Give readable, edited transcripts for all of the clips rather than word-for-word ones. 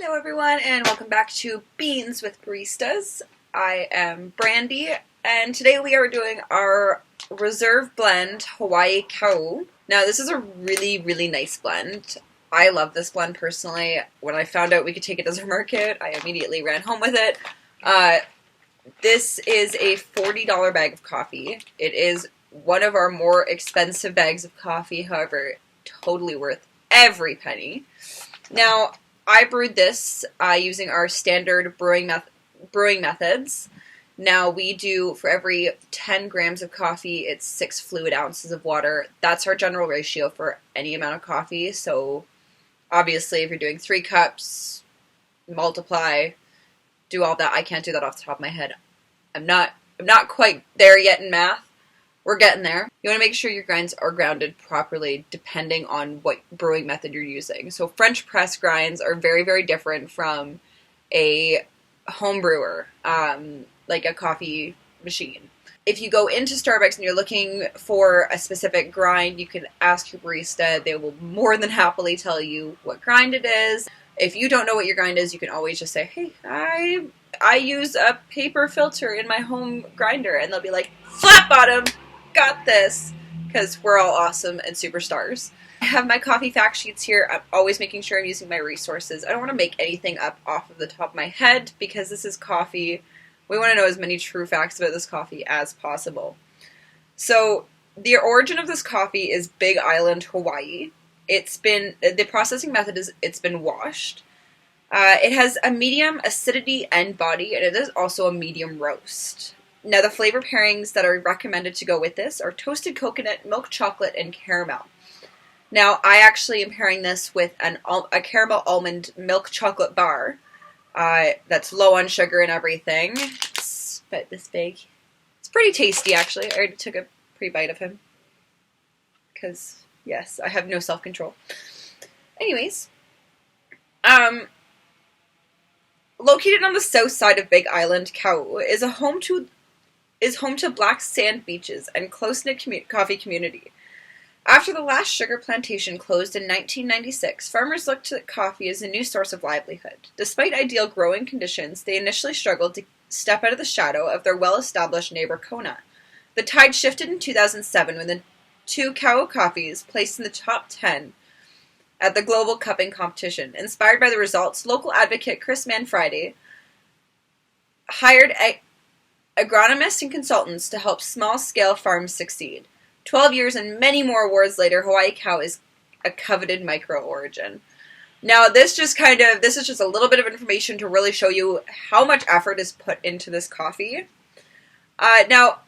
Hello everyone and welcome back to Beans with Baristas. I am Brandi and today we are doing our Reserve Blend Hawaii Kau. Now this is a really nice blend. I love this blend personally. When I found out we could take it as a market, I immediately ran home with it. This is a $40 bag of coffee. It is one of our more expensive bags of coffee, however, totally worth every penny. Now, I brewed this using our standard brewing methods. Now we do, for every 10 grams of coffee, it's 6 fluid ounces of water. That's our general ratio for any amount of coffee. So obviously if you're doing 3 cups, multiply, do all that. I can't do that off the top of my head. I'm not quite there yet in math. We're getting there. You want to make sure your grinds are grounded properly depending on what brewing method you're using. So French press grinds are very different from a home brewer, like a coffee machine. If you go into Starbucks and you're looking for a specific grind, you can ask your barista. They will more than happily tell you what grind it is. If you don't know what your grind is, you can always just say, hey, I use a paper filter in my home grinder. And they'll be like, flat bottom! Got this, because we're all awesome and superstars. I have my coffee fact sheets here. I'm always making sure I'm using my resources. I don't want to make anything up off of the top of my head because this is coffee. We want to know as many true facts about this coffee as possible. So the origin of this coffee is Big Island, Hawaii. The processing method is it's been washed. It has a medium acidity and body, and it is also a medium roast. Now, the flavor pairings that are recommended to go with this are toasted coconut, milk chocolate, and caramel. Now, I actually am pairing this with a caramel almond milk chocolate bar that's low on sugar and everything. It's about this big. It's pretty tasty, actually. I already took a pre-bite of him because, yes, I have no self-control. Anyways, located on the south side of Big Island, Kau is home to black sand beaches and close-knit coffee community. After the last sugar plantation closed in 1996, farmers looked to coffee as a new source of livelihood. Despite ideal growing conditions, they initially struggled to step out of the shadow of their well-established neighbor Kona. The tide shifted in 2007 when the 2 Kau coffees placed in the top 10 at the global cupping competition. Inspired by the results, local advocate Chris Manfredi hired agronomists and consultants to help small-scale farms succeed. 12 years and many more awards later, Hawaii Kau is a coveted micro-origin. Now, this is just a little bit of information to really show you how much effort is put into this coffee. Now,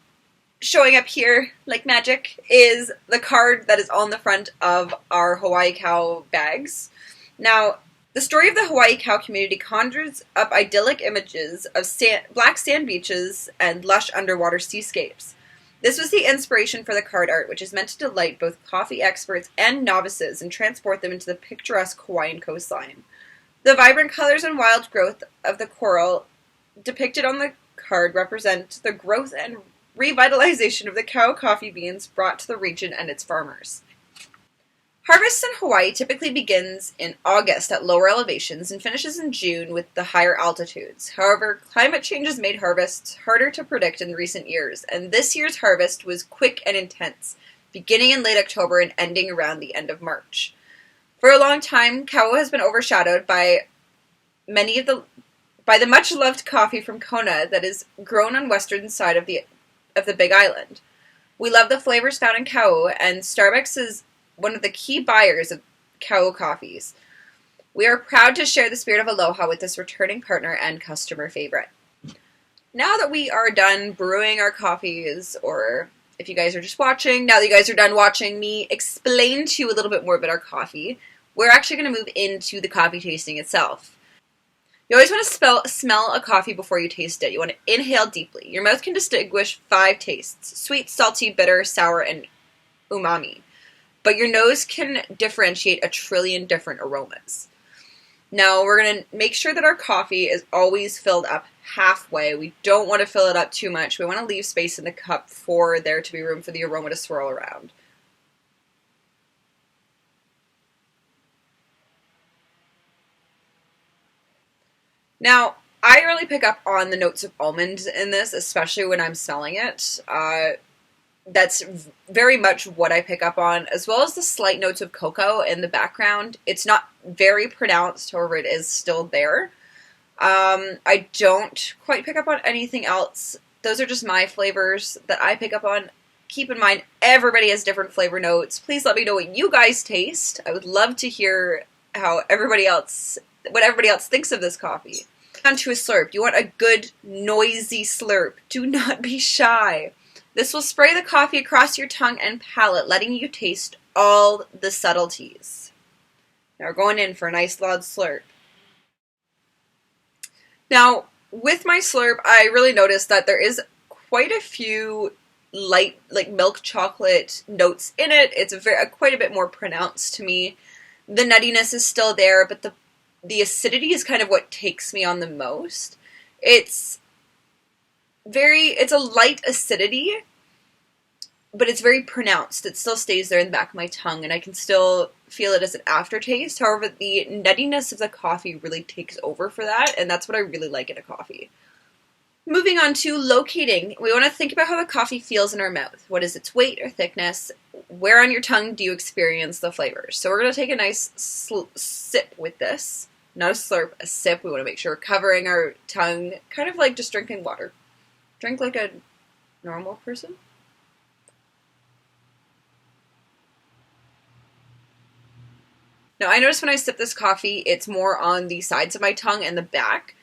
showing up here, like magic, is the card that is on the front of our Hawaii Kau bags. Now, the story of the Hawaii Kau community conjures up idyllic images of black sand beaches and lush underwater seascapes. This was the inspiration for the card art, which is meant to delight both coffee experts and novices and transport them into the picturesque Hawaiian coastline. The vibrant colors and wild growth of the coral depicted on the card represent the growth and revitalization of the Kau coffee beans brought to the region and its farmers. Harvest in Hawaii typically begins in August at lower elevations and finishes in June with the higher altitudes. However, climate change has made harvests harder to predict in recent years, and this year's harvest was quick and intense, beginning in late October and ending around the end of March. For a long time, Kau has been overshadowed by the much-loved coffee from Kona that is grown on western side of the Big Island. We love the flavors found in Kau, and Starbucks is one of the key buyers of Kau coffees. We are proud to share the spirit of Aloha with this returning partner and customer favorite. Now that we are done brewing our coffees, or if you guys are just watching, now that you guys are done watching me explain to you a little bit more about our coffee, we're actually going to move into the coffee tasting itself. You always want to smell a coffee before you taste it. You want to inhale deeply. Your mouth can distinguish 5 tastes: sweet, salty, bitter, sour, and umami. But your nose can differentiate a trillion different aromas. Now, we're going to make sure that our coffee is always filled up halfway. We don't want to fill it up too much. We want to leave space in the cup for there to be room for the aroma to swirl around. Now, I really pick up on the notes of almond in this, especially when I'm selling it. That's very much what I pick up on, as well as the slight notes of cocoa in the background. It's not very pronounced, however, it is still there. I don't quite pick up on anything else. Those are just my flavors that I pick up on. Keep in mind, everybody has different flavor notes. Please let me know what you guys taste. I would love to hear what everybody else thinks of this coffee. On to a slurp. You want a good, noisy slurp. Do not be shy. This will spray the coffee across your tongue and palate, letting you taste all the subtleties. Now we're going in for a nice loud slurp. Now, with my slurp, I really noticed that there is quite a few light, like milk chocolate notes in it. It's quite a bit more pronounced to me. The nuttiness is still there, but the acidity is kind of what takes me on the most. It's a light acidity, but it's very pronounced. It still stays there in the back of my tongue, and I can still feel it as an aftertaste. However, the nuttiness of the coffee really takes over for that, and that's what I really like in a coffee. Moving on to locating, we want to think about how the coffee feels in our mouth. What is its weight or thickness? Where on your tongue do you experience the flavors? So we're going to take a nice sip with this. Not a slurp, a sip. We want to make sure we're covering our tongue, kind of like just drinking water. Drink like a normal person. Now, I notice when I sip this coffee, it's more on the sides of my tongue and the back.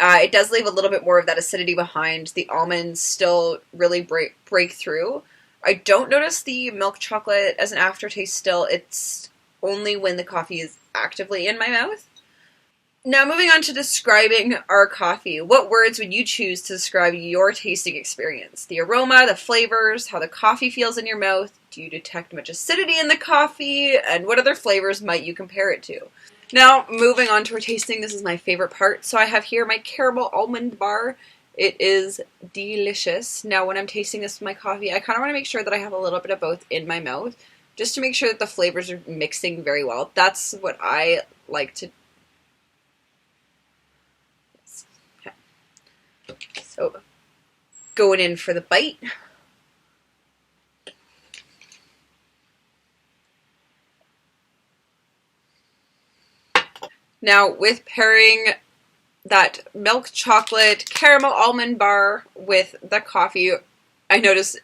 It does leave a little bit more of that acidity behind. The almonds still really break through. I don't notice the milk chocolate as an aftertaste still. It's only when the coffee is actively in my mouth. Now, moving on to describing our coffee. What words would you choose to describe your tasting experience? The aroma, the flavors, how the coffee feels in your mouth. Do you detect much acidity in the coffee? And what other flavors might you compare it to? Now, moving on to our tasting, this is my favorite part. So I have here my caramel almond bar. It is delicious. Now, when I'm tasting this with my coffee, I kind of want to make sure that I have a little bit of both in my mouth, just to make sure that the flavors are mixing very well. That's what I like to. Okay. So, going in for the bite. Now, with pairing that milk chocolate caramel almond bar with the coffee, I noticed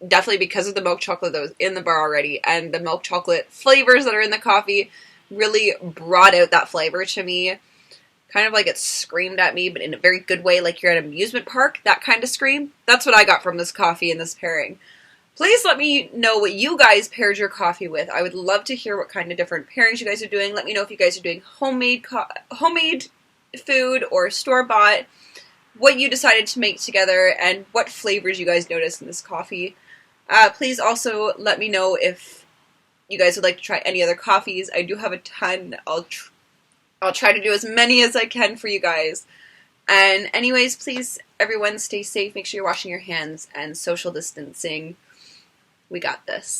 definitely because of the milk chocolate that was in the bar already and the milk chocolate flavors that are in the coffee really brought out that flavor to me. Kind of like it screamed at me, but in a very good way, like you're at an amusement park, that kind of scream. That's what I got from this coffee and this pairing. Please let me know what you guys paired your coffee with. I would love to hear what kind of different pairings you guys are doing. Let me know if you guys are doing homemade food or store-bought, what you decided to make together, and what flavors you guys noticed in this coffee. Please also let me know if you guys would like to try any other coffees. I do have a ton. I'll try to do as many as I can for you guys. And anyways, please, everyone, stay safe. Make sure you're washing your hands and social distancing. We got this.